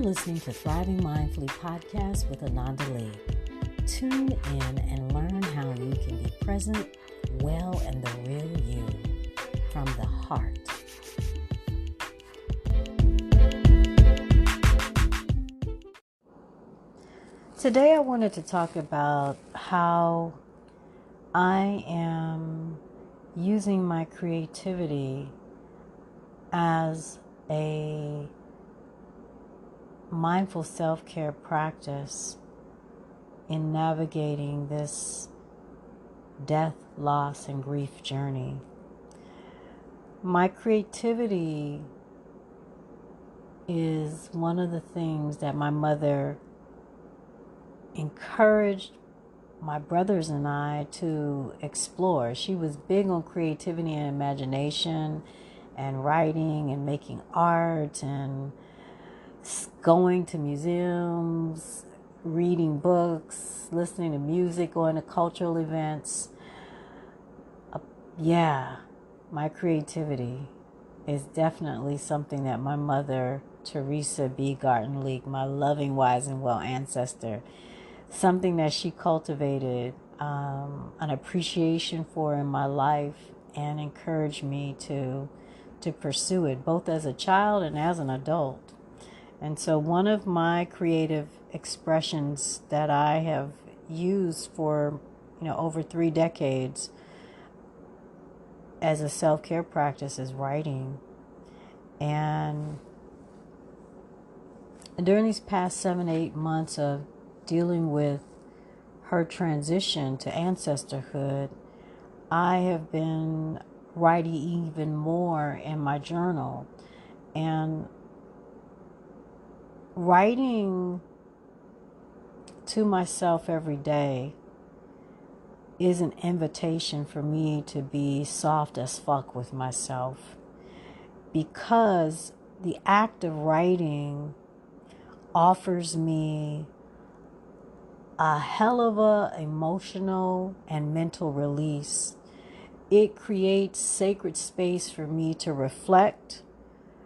listening to Thriving Mindfully podcast with Ananda Leeke. Tune in and learn how you can be present, well, and the real you from the heart. Today I wanted to talk about how I am using my creativity as a mindful self-care practice in navigating this death, loss, and grief journey. My creativity is one of the things that my mother encouraged my brothers and I to explore. She was big on creativity and imagination and writing and making art and going to museums, reading books, listening to music, going to cultural events. My creativity is definitely something that my mother, Teresa B. Garton Leeke, my loving, wise, and well ancestor, something that she cultivated an appreciation for in my life and encouraged me to pursue it, both as a child and as an adult. And so one of my creative expressions that I have used for, over 3 decades as a self-care practice is writing. And during these past 7-8 months of dealing with her transition to ancestorhood, I have been writing even more in my journal. And writing to myself every day is an invitation for me to be soft as fuck with myself, because the act of writing offers me a hell of a emotional and mental release. It creates sacred space for me to reflect,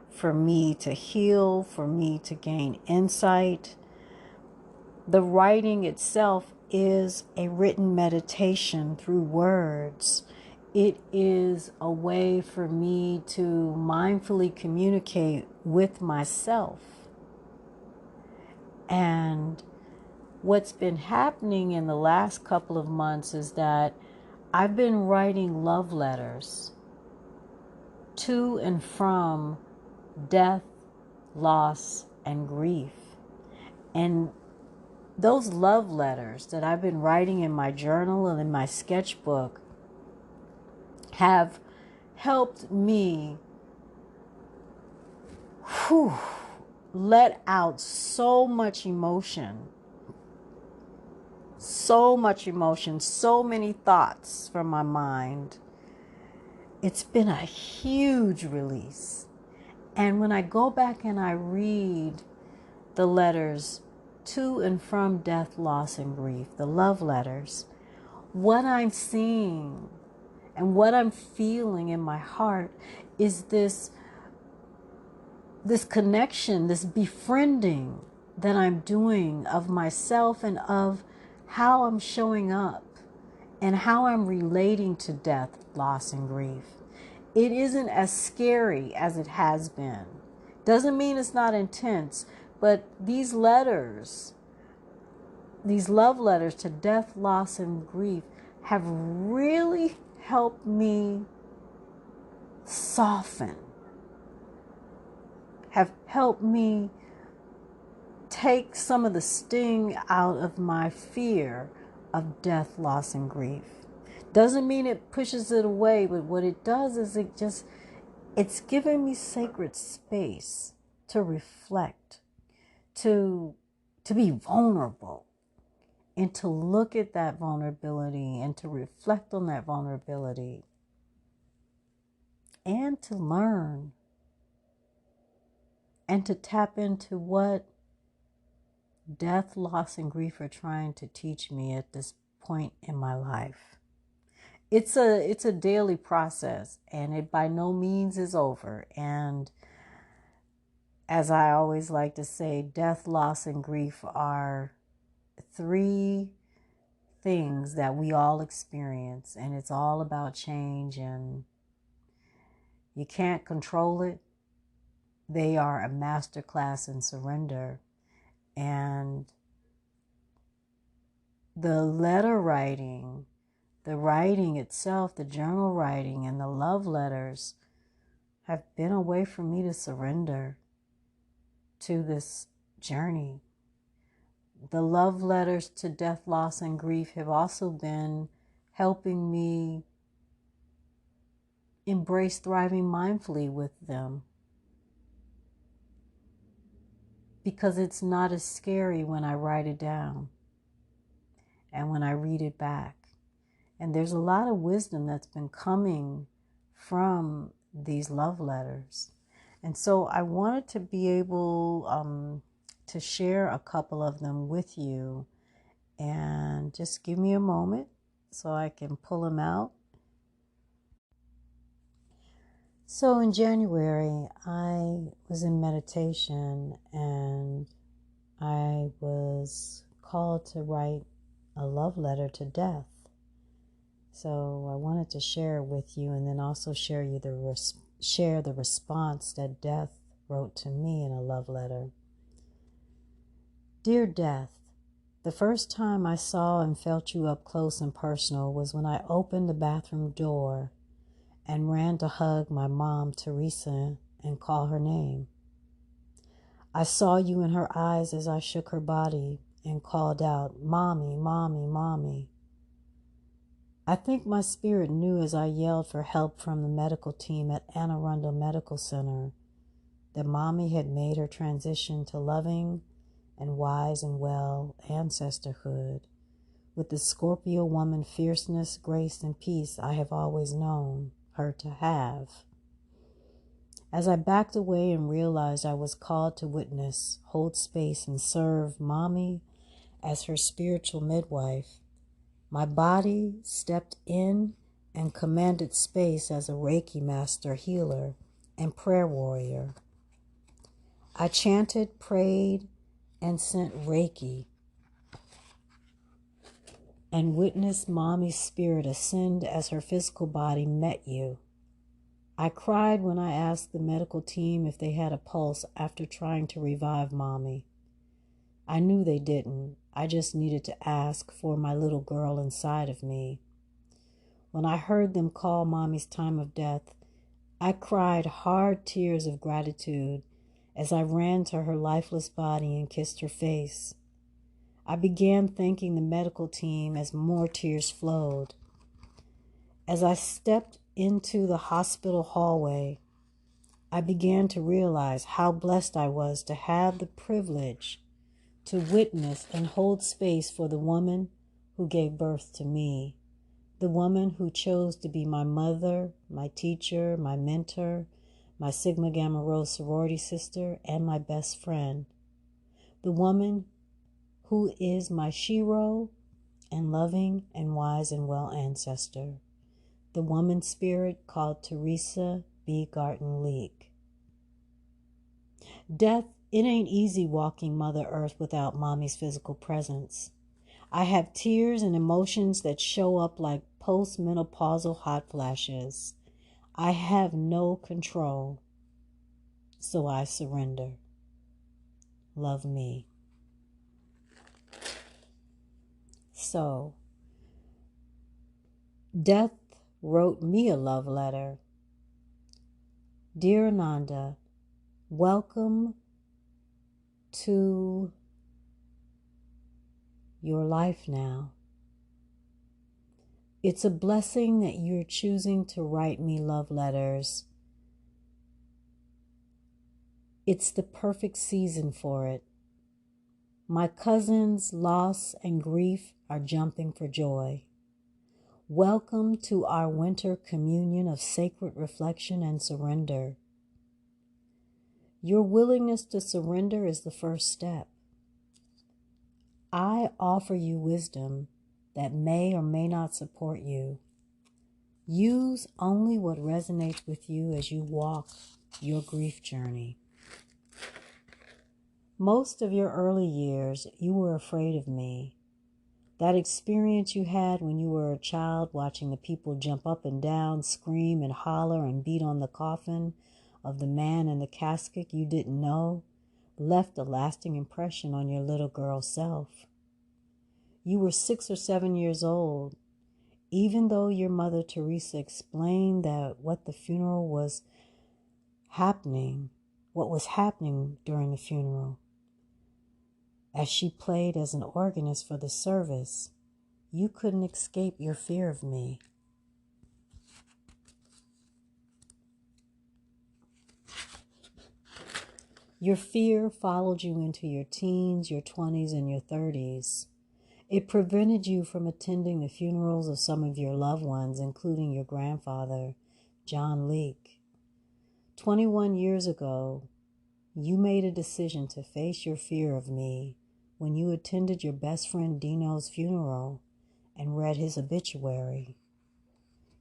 for me to heal, for me to gain insight. The writing itself is a written meditation through words. It is a way for me to mindfully communicate with myself. And what's been happening in the last couple of months is that I've been writing love letters to and from death, loss, and grief. And those love letters that I've been writing in my journal and in my sketchbook have helped me let out so much emotion, so many thoughts from my mind. It's been a huge release. And when I go back and I read the letters to and from death, loss, and grief, the love letters, what I'm seeing and what I'm feeling in my heart is this connection, this befriending that I'm doing of myself and of how I'm showing up and how I'm relating to death, loss, and grief. It isn't as scary as it has been. Doesn't mean it's not intense, but these letters, these love letters to death, loss, and grief have really helped me soften, have helped me take some of the sting out of my fear of death, loss, and grief. Doesn't mean it pushes it away, but what it does is it's giving me sacred space to reflect, to be vulnerable, and to look at that vulnerability and to reflect on that vulnerability and to learn and to tap into what death, loss, and grief are trying to teach me at this point in my life. It's a daily process, and it by no means is over. And as I always like to say, death, loss, and grief are three things that we all experience, and it's all about change, and you can't control it. They are a masterclass in surrender. And the letter writing, the writing itself, the journal writing, and the love letters have been a way for me to surrender to this journey. The love letters to death, loss, and grief have also been helping me embrace thriving mindfully with them, because it's not as scary when I write it down and when I read it back. And there's a lot of wisdom that's been coming from these love letters. And so I wanted to be able to share a couple of them with you. And just give me a moment so I can pull them out. So in January, I was in meditation and I was called to write a love letter to death. So I wanted to share it with you, and then also share the response that death wrote to me in a love letter. Dear Death, the first time I saw and felt you up close and personal was when I opened the bathroom door and ran to hug my mom, Teresa, and call her name. I saw you in her eyes as I shook her body and called out, "Mommy, Mommy, Mommy." I think my spirit knew as I yelled for help from the medical team at Anne Arundel Medical Center that Mommy had made her transition to loving and wise and well ancestorhood with the Scorpio woman fierceness, grace, and peace I have always known her to have. As I backed away and realized I was called to witness, hold space, and serve Mommy as her spiritual midwife, my body stepped in and commanded space as a Reiki master healer and prayer warrior. I chanted, prayed, and sent Reiki, and witnessed Mommy's spirit ascend as her physical body met you. I cried when I asked the medical team if they had a pulse after trying to revive Mommy. I knew they didn't. I just needed to ask for my little girl inside of me. When I heard them call Mommy's time of death, I cried hard tears of gratitude as I ran to her lifeless body and kissed her face. I began thanking the medical team as more tears flowed. As I stepped into the hospital hallway, I began to realize how blessed I was to have the privilege to witness and hold space for the woman who gave birth to me, the woman who chose to be my mother, my teacher, my mentor, my Sigma Gamma Rho sorority sister, and my best friend, the woman who is my Shiro and loving and wise and well ancestor, the woman spirit called Teresa B. Garton Leeke. Death, it ain't easy walking Mother Earth without Mommy's physical presence. I have tears and emotions that show up like postmenopausal hot flashes. I have no control, so I surrender. Love me. So, Death wrote me a love letter. Dear Ananda, welcome to your life now. It's a blessing that you're choosing to write me love letters. It's the perfect season for it. My cousins' loss and grief are jumping for joy. Welcome to our winter communion of sacred reflection and surrender. Your willingness to surrender is the first step. I offer you wisdom that may or may not support you. Use only what resonates with you as you walk your grief journey. Most of your early years, you were afraid of me. That experience you had when you were a child, watching the people jump up and down, scream and holler and beat on the coffin of the man in the casket you didn't know, left a lasting impression on your little girl self. You were 6 or 7 years old, even though your mother Teresa explained that what was happening during the funeral. As she played as an organist for the service, you couldn't escape your fear of me. Your fear followed you into your teens, your 20s, and your 30s. It prevented you from attending the funerals of some of your loved ones, including your grandfather, John Leeke. 21 years ago, you made a decision to face your fear of me when you attended your best friend Dino's funeral and read his obituary.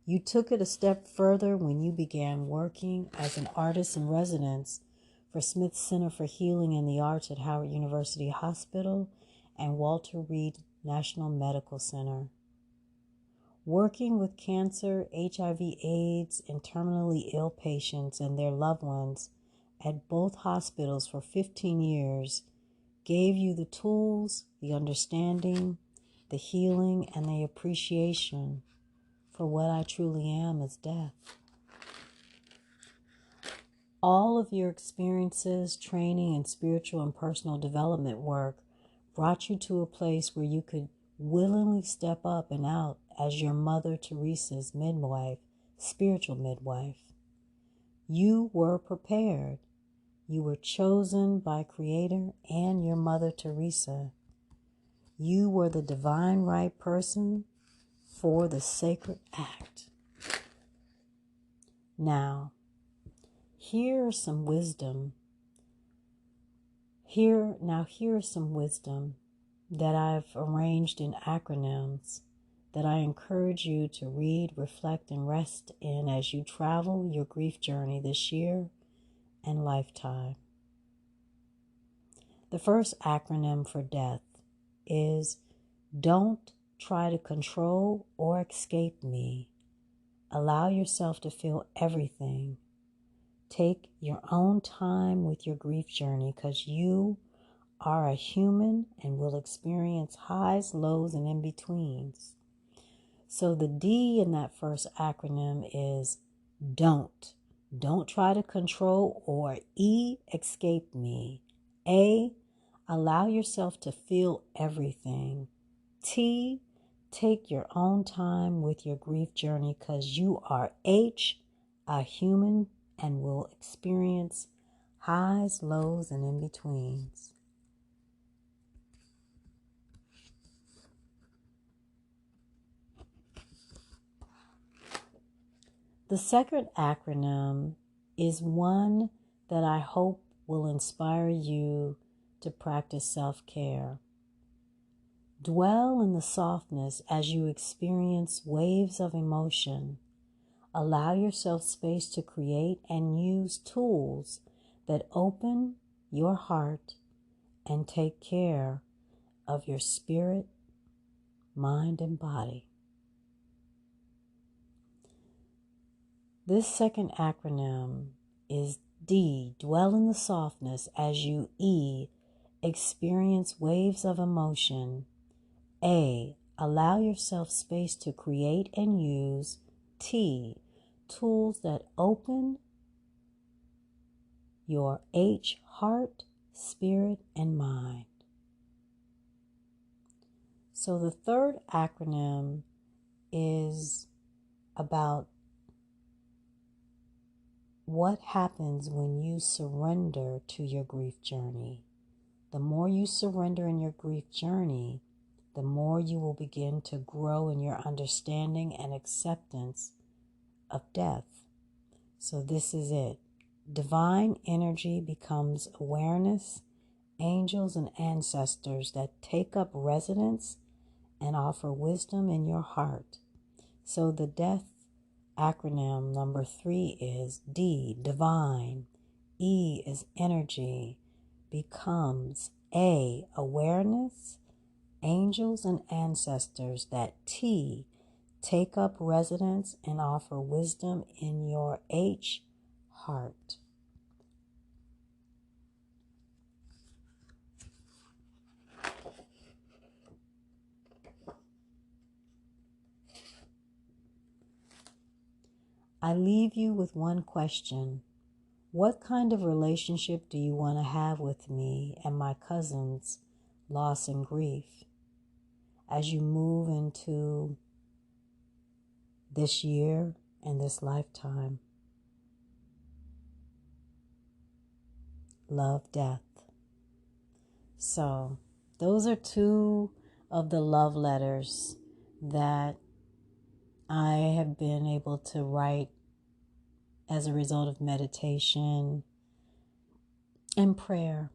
You took it a step further when you began working as an artist in residence for Smith Center for Healing and the Arts at Howard University Hospital and Walter Reed National Medical Center. Working with cancer, HIV/AIDS, and terminally ill patients and their loved ones at both hospitals for 15 years gave you the tools, the understanding, the healing, and the appreciation for what I truly am as death. All of your experiences, training, and spiritual and personal development work brought you to a place where you could willingly step up and out as your mother Teresa's midwife, spiritual midwife. You were prepared. You were chosen by Creator and your mother Teresa. You were the divine right person for the sacred act. Now, here is some wisdom. Here is some wisdom that I've arranged in acronyms that I encourage you to read, reflect, and rest in as you travel your grief journey this year and lifetime. The first acronym for death is don't try to control or escape me. Allow yourself to feel everything. Take your own time with your grief journey because you are a human and will experience highs, lows, and in-betweens. So the D in that first acronym is don't. Don't try to control or E, escape me. A, allow yourself to feel everything. T, take your own time with your grief journey because you are H, a human and will experience highs, lows, and in-betweens. The second acronym is one that I hope will inspire you to practice self-care. Dwell in the softness as you experience waves of emotion. Allow yourself space to create and use tools that open your heart and take care of your spirit, mind, and body. This second acronym is D, dwell in the softness as you E, experience waves of emotion. A, allow yourself space to create and use T, tools that open your H, heart, spirit, and mind. So the third acronym is about what happens when you surrender to your grief journey. The more you surrender in your grief journey, the more you will begin to grow in your understanding and acceptance of death. So this is it. Divine energy becomes awareness, angels and ancestors that take up residence and offer wisdom in your heart. So the death acronym number 3 is D, divine. E is energy. becomes A, awareness, angels and ancestors, that T, take up residence and offer wisdom in your H, heart. I leave you with one question. What kind of relationship do you want to have with me and my cousins' loss and grief as you move into this year and this lifetime? Love, death. So those are two of the love letters that I have been able to write as a result of meditation and prayer.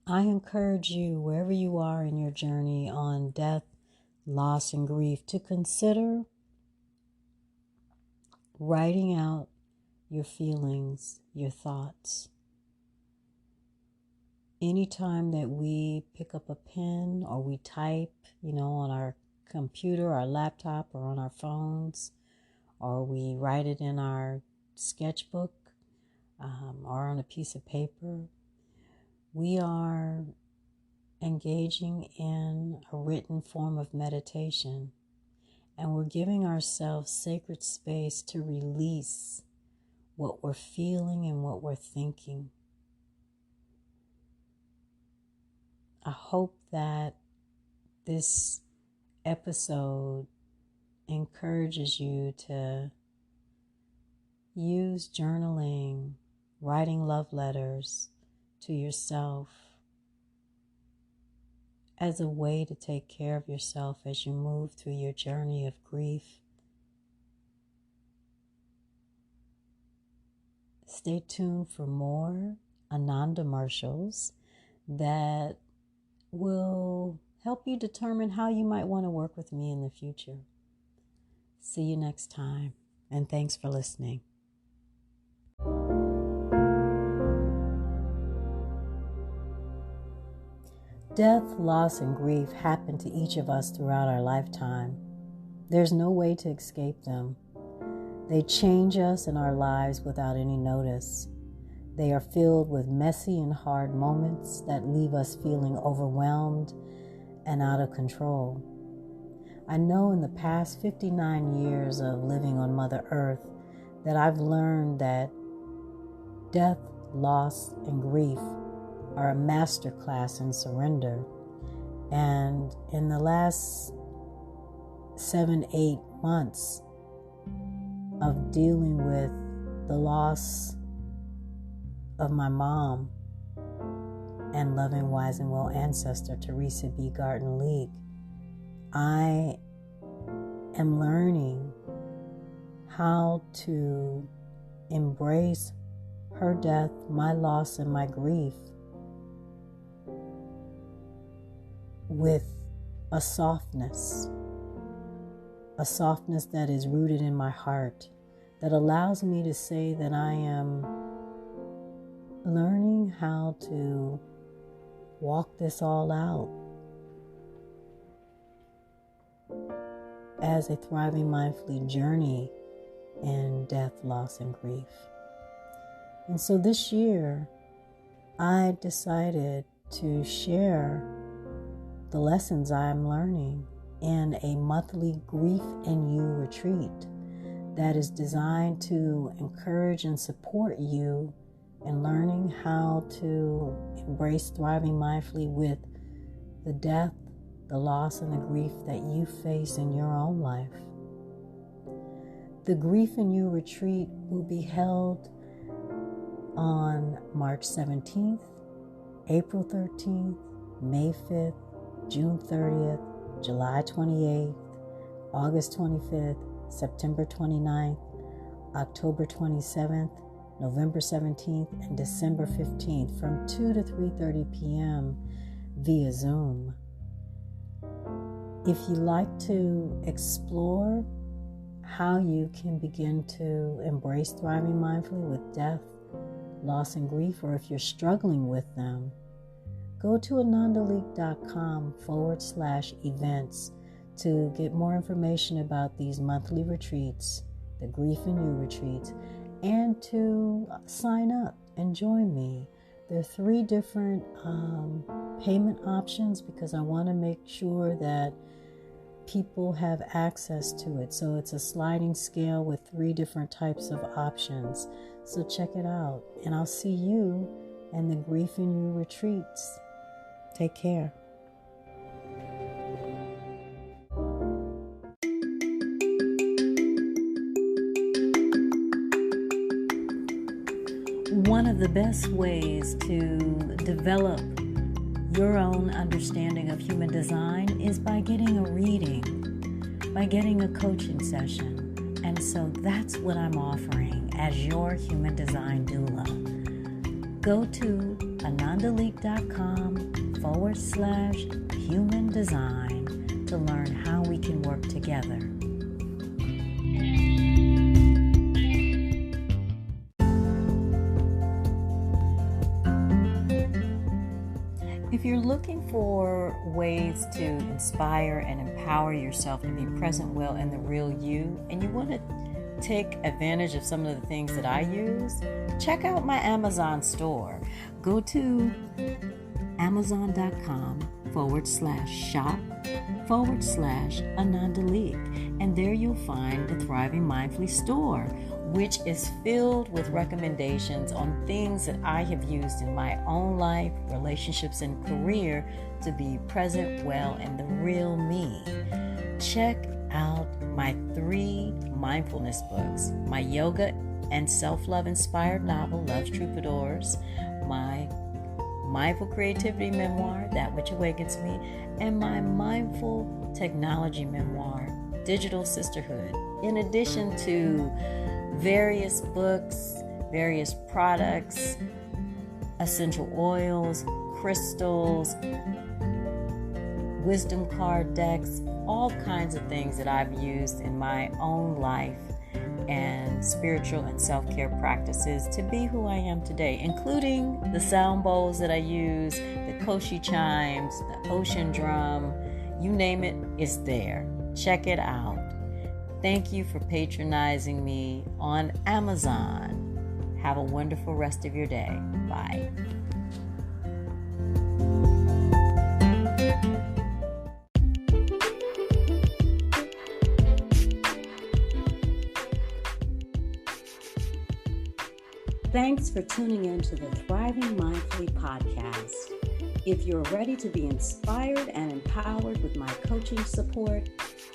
I encourage you, wherever you are in your journey on death, loss, and grief, to consider writing out your feelings, your thoughts. Anytime that we pick up a pen or we type, on our computer, our laptop, or on our phones, or we write it in our sketchbook or on a piece of paper, we are engaging in a written form of meditation, and we're giving ourselves sacred space to release what we're feeling and what we're thinking. I hope that this episode encourages you to use journaling, writing love letters to yourself as a way to take care of yourself as you move through your journey of grief. Stay tuned for more Ananda commercials that will help you determine how you might want to work with me in the future. See you next time, and thanks for listening. Death, loss, and grief happen to each of us throughout our lifetime. There's no way to escape them. They change us in our lives without any notice. They are filled with messy and hard moments that leave us feeling overwhelmed and out of control. I know in the past 59 years of living on Mother Earth that I've learned that death, loss, and grief are a masterclass in surrender. And in the last 7-8 months of dealing with the loss of my mom and loving, wise, and well ancestor Teresa B. Garton Leeke, I am learning how to embrace her death, my loss, and my grief with a softness that is rooted in my heart, that allows me to say that I am learning how to walk this all out as a thriving mindfully journey in death, loss, and grief. And so this year, I decided to share the lessons I'm learning in a monthly Grief and You retreat that is designed to encourage and support you in learning how to embrace thriving mindfully with the death, the loss, and the grief that you face in your own life. The Grief and You retreat will be held on March 17th, April 13th, May 5th, June 30th, July 28th, August 25th, September 29th, October 27th, November 17th, and December 15th from 2 to 3:30 p.m. via Zoom. If you like to explore how you can begin to embrace thriving mindfully with death, loss and grief, or if you're struggling with them, go to anandaleeke.com/events to get more information about these monthly retreats, the Grief and You retreats, and to sign up and join me. There are 3 different payment options because I want to make sure that people have access to it. So it's a sliding scale with 3 different types of options. So check it out. And I'll see you in the Grief and You retreats. Take care. One of the best ways to develop your own understanding of human design is by getting a reading, by getting a coaching session. And so that's what I'm offering as your human design doula. Go to anandaleeke.com/human design to learn how we can work together. If you're looking for ways to inspire and empower yourself to be present well in the real you, and you want to take advantage of some of the things that I use, check out my Amazon store. Go to amazon.com/shop/Ananda Leeke, and there you'll find the Thriving Mindfully store, which is filled with recommendations on things that I have used in my own life, relationships, and career to be present well in the real me. Check out my 3 mindfulness books, my yoga and self-love inspired novel, Love's Troubadours, my mindful creativity memoir, That Which Awakens Me, and my mindful technology memoir, Digital Sisterhood, in addition to various books, various products, essential oils, crystals, wisdom card decks, all kinds of things that I've used in my own life and spiritual and self-care practices to be who I am today, including the sound bowls that I use, the koshi chimes, the ocean drum, you name it, it's there. Check it out. Thank you for patronizing me on Amazon. Have a wonderful rest of your day. Bye. Thanks for tuning in to the Thriving Mindfully podcast. If you're ready to be inspired and empowered with my coaching support,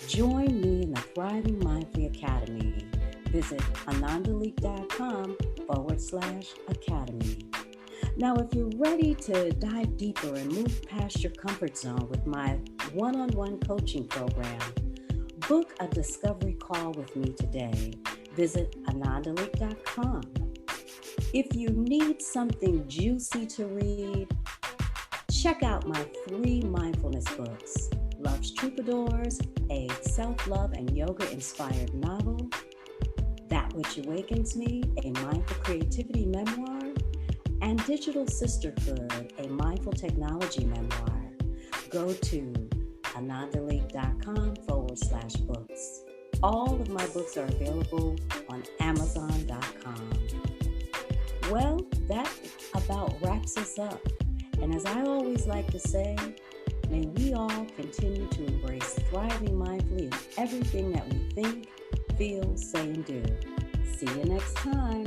join me in the Thriving Mindfully Academy. Visit anandaleeke.com/academy. Now, if you're ready to dive deeper and move past your comfort zone with my one-on-one coaching program, book a discovery call with me today. Visit anandaleeke.com. If you need something juicy to read, check out my 3 mindfulness books, Love's Troubadours, a self-love and yoga-inspired novel, That Which Awakens Me, a mindful creativity memoir, and Digital Sisterhood, a mindful technology memoir. Go to anandaleeke.com/books. All of my books are available on Amazon.com. Well, that about wraps us up. And as I always like to say, may we all continue to embrace thriving mindfully in everything that we think, feel, say, and do. See you next time.